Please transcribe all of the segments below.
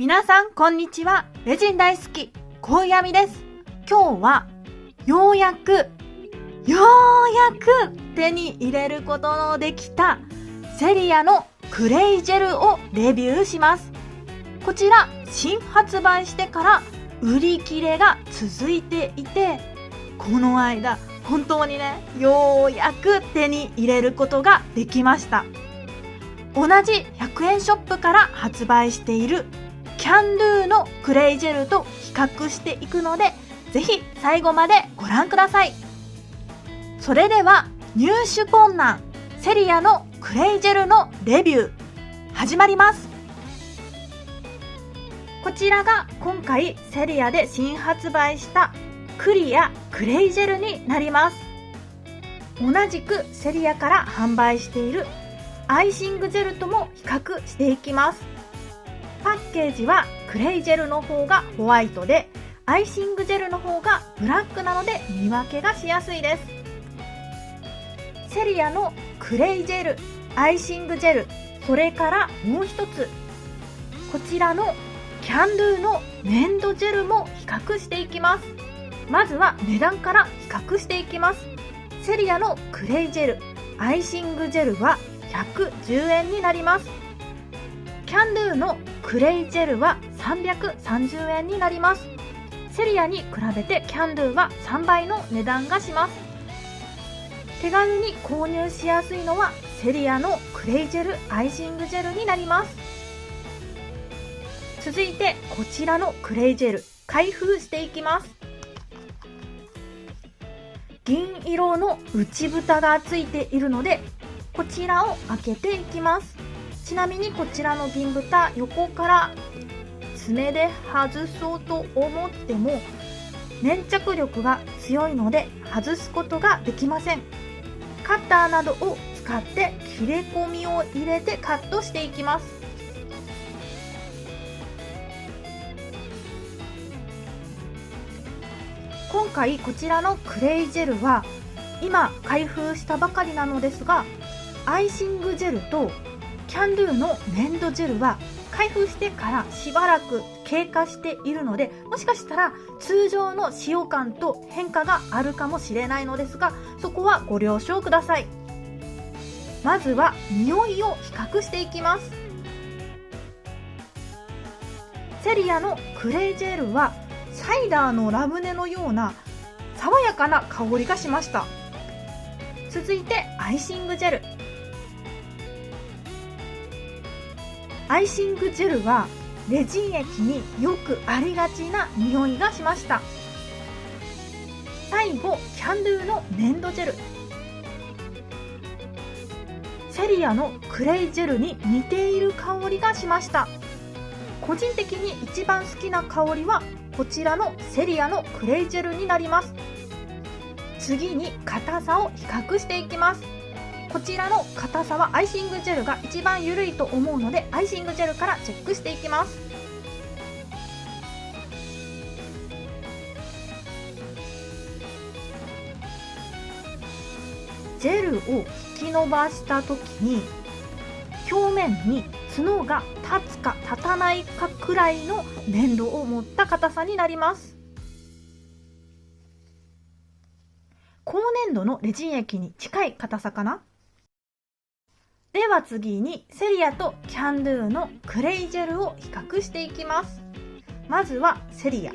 皆さんこんにちは。レジン大好き小井亜美です。今日はようやく手に入れることのできたセリアのクレイジェルをレビューします。こちら新発売してから売り切れが続いていて、この間本当にね、ようやく手に入れることができました。同じ100円ショップから発売しているキャンドゥのクレイジェルと比較していくので、ぜひ最後までご覧ください。それでは入手困難セリアのクレイジェルのレビュー始まります。こちらが今回セリアで新発売したクリアクレイジェルになります。同じくセリアから販売しているアイシングジェルとも比較していきます。パッケージはクレイジェルの方がホワイトで、アイシングジェルの方がブラックなので見分けがしやすいです。セリアのクレイジェル、アイシングジェル、それからもう一つ、こちらのキャンドゥの粘土ジェルも比較していきます。まずは値段から比較していきます。セリアのクレイジェル、アイシングジェルは110円になります。キャンドゥのクレイジェルは330円になります。セリアに比べてキャンドゥは3倍の値段がします。手軽に購入しやすいのはセリアのクレイジェル、アイシングジェルになります。続いてこちらのクレイジェル、開封していきます。銀色の内蓋がついているので、こちらを開けていきます。ちなみにこちらの銀蓋、横から爪で外そうと思っても粘着力が強いので外すことができません。カッターなどを使って切れ込みを入れてカットしていきます。今回こちらのクレイジェルは今開封したばかりなのですが、アイシングジェルとキャンドゥの粘土ジェルは開封してからしばらく経過しているので、もしかしたら通常の使用感と変化があるかもしれないのですが、そこはご了承ください。まずは匂いを比較していきます。セリアのクレイジェルはサイダーのラムネのような爽やかな香りがしました。続いてアイシングジェル。アイシングジェルはレジン液によくありがちな匂いがしました。最後キャンドゥの粘土ジェル。セリアのクレイジェルに似ている香りがしました。個人的に一番好きな香りはこちらのセリアのクレイジェルになります。次に硬さを比較していきます。こちらの硬さはアイシングジェルが一番緩いと思うので、アイシングジェルからチェックしていきます。ジェルを引き伸ばした時に表面に角が立つか立たないかくらいの粘土を持った硬さになります。高粘土のレジン液に近い硬さかな。では次にセリアとキャンドゥのクレイジェルを比較していきます。まずはセリア。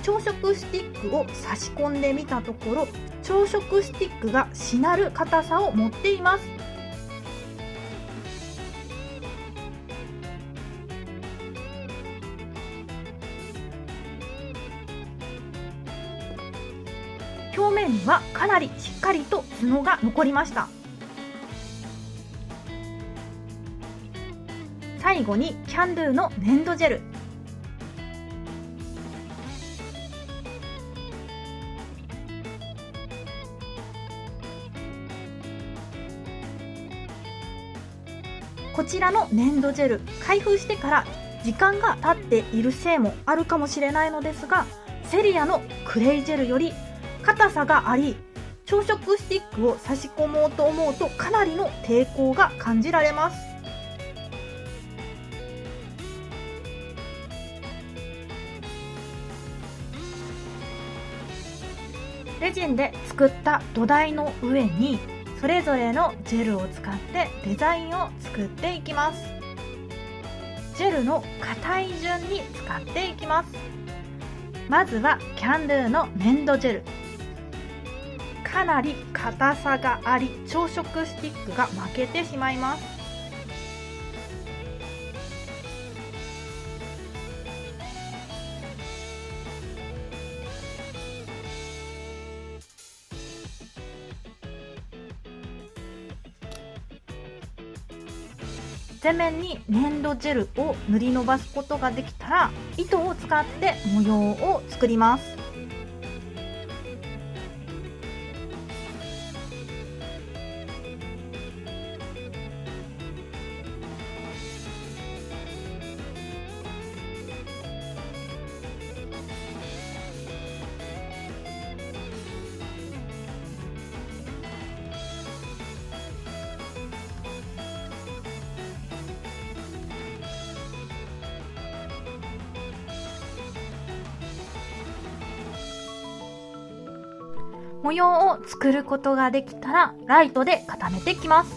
朝食スティックを差し込んでみたところ、朝食スティックがしなる硬さを持っています。表面にはかなりしっかりと角が残りました。最後にキャンドゥの粘土ジェル。こちらの粘土ジェル、開封してから時間が経っているせいもあるかもしれないのですが、セリアのクレイジェルより硬さがあり、調色スティックを差し込もうと思うとかなりの抵抗が感じられます。レジンで作った土台の上にそれぞれのジェルを使ってデザインを作っていきます。ジェルの硬い順に使っていきます。まずはキャンドゥの粘土ジェル。かなり硬さがあり、調色スティックが負けてしまいます。全面に粘土ジェルを塗り伸ばすことができたら、糸を使って模様を作ります。模様を作ることができたらライトで固めていきます。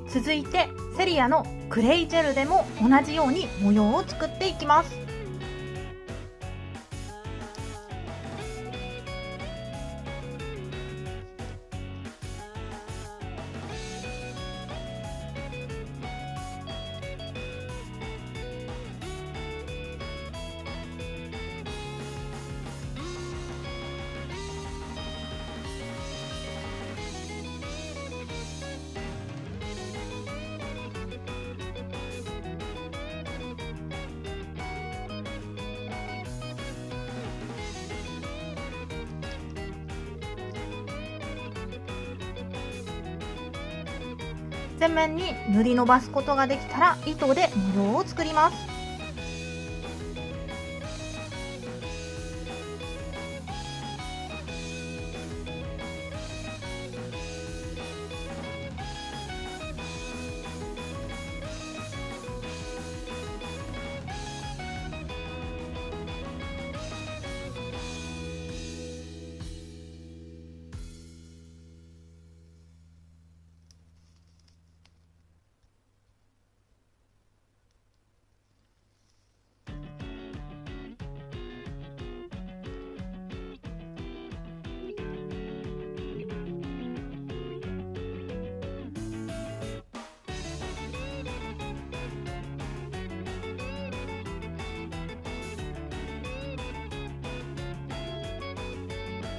続いてセリアのクレイジェルでも同じように模様を作っていきます。全面に塗り伸ばすことができたら糸で模様を作ります。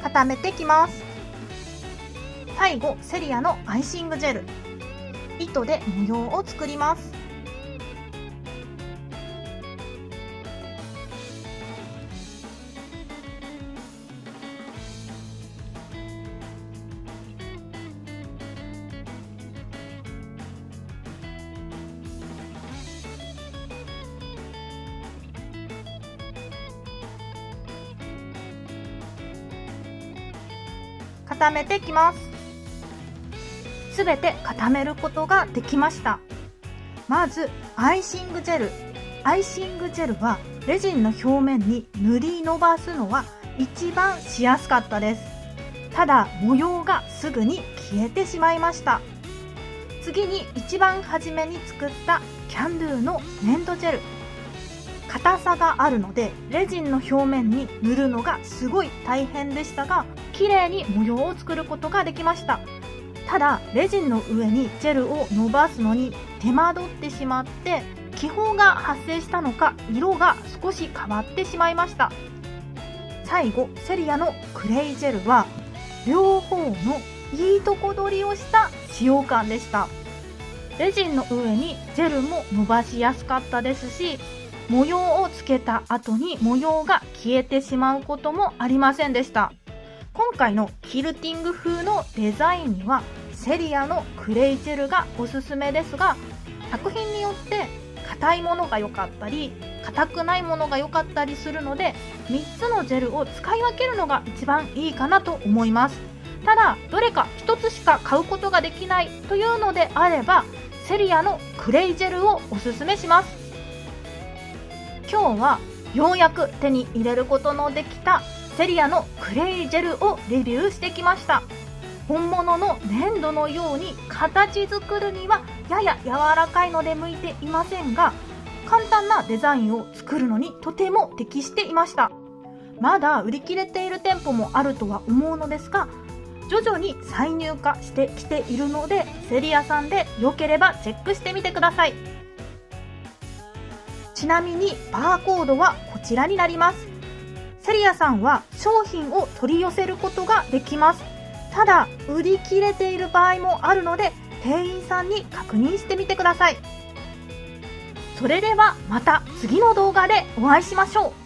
固めていきます。最後セリアのアイシングジェル、糸で模様を作ります。固めていきます。すべて固めることができました。まずアイシングジェル。アイシングジェルはレジンの表面に塗り伸ばすのは一番しやすかったです。ただ模様がすぐに消えてしまいました。次に一番初めに作ったキャンドゥの粘土ジェル。硬さがあるのでレジンの表面に塗るのがすごい大変でしたが、綺麗に模様を作ることができました。ただレジンの上にジェルを伸ばすのに手間取ってしまって、気泡が発生したのか色が少し変わってしまいました。最後セリアのクレイジェルは両方のいいとこ取りをした使用感でした。レジンの上にジェルも伸ばしやすかったですし、模様をつけた後に模様が消えてしまうこともありませんでした。今回のキルティング風のデザインにはセリアのクレイジェルがおすすめですが、作品によって硬いものが良かったり硬くないものが良かったりするので、3つのジェルを使い分けるのが一番いいかなと思います。ただどれか一つしか買うことができないというのであれば、セリアのクレイジェルをおすすめします。今日はようやく手に入れることのできたセリアのクレイジェルをレビューしてきました。本物の粘土のように形作るにはやや柔らかいので向いていませんが、簡単なデザインを作るのにとても適していました。まだ売り切れている店舗もあるとは思うのですが、徐々に再入荷してきているので、セリアさんでよければチェックしてみてください。ちなみにバーコードはこちらになります。セリアさんは商品を取り寄せることができます。ただ売り切れている場合もあるので、店員さんに確認してみてください。それではまた次の動画でお会いしましょう。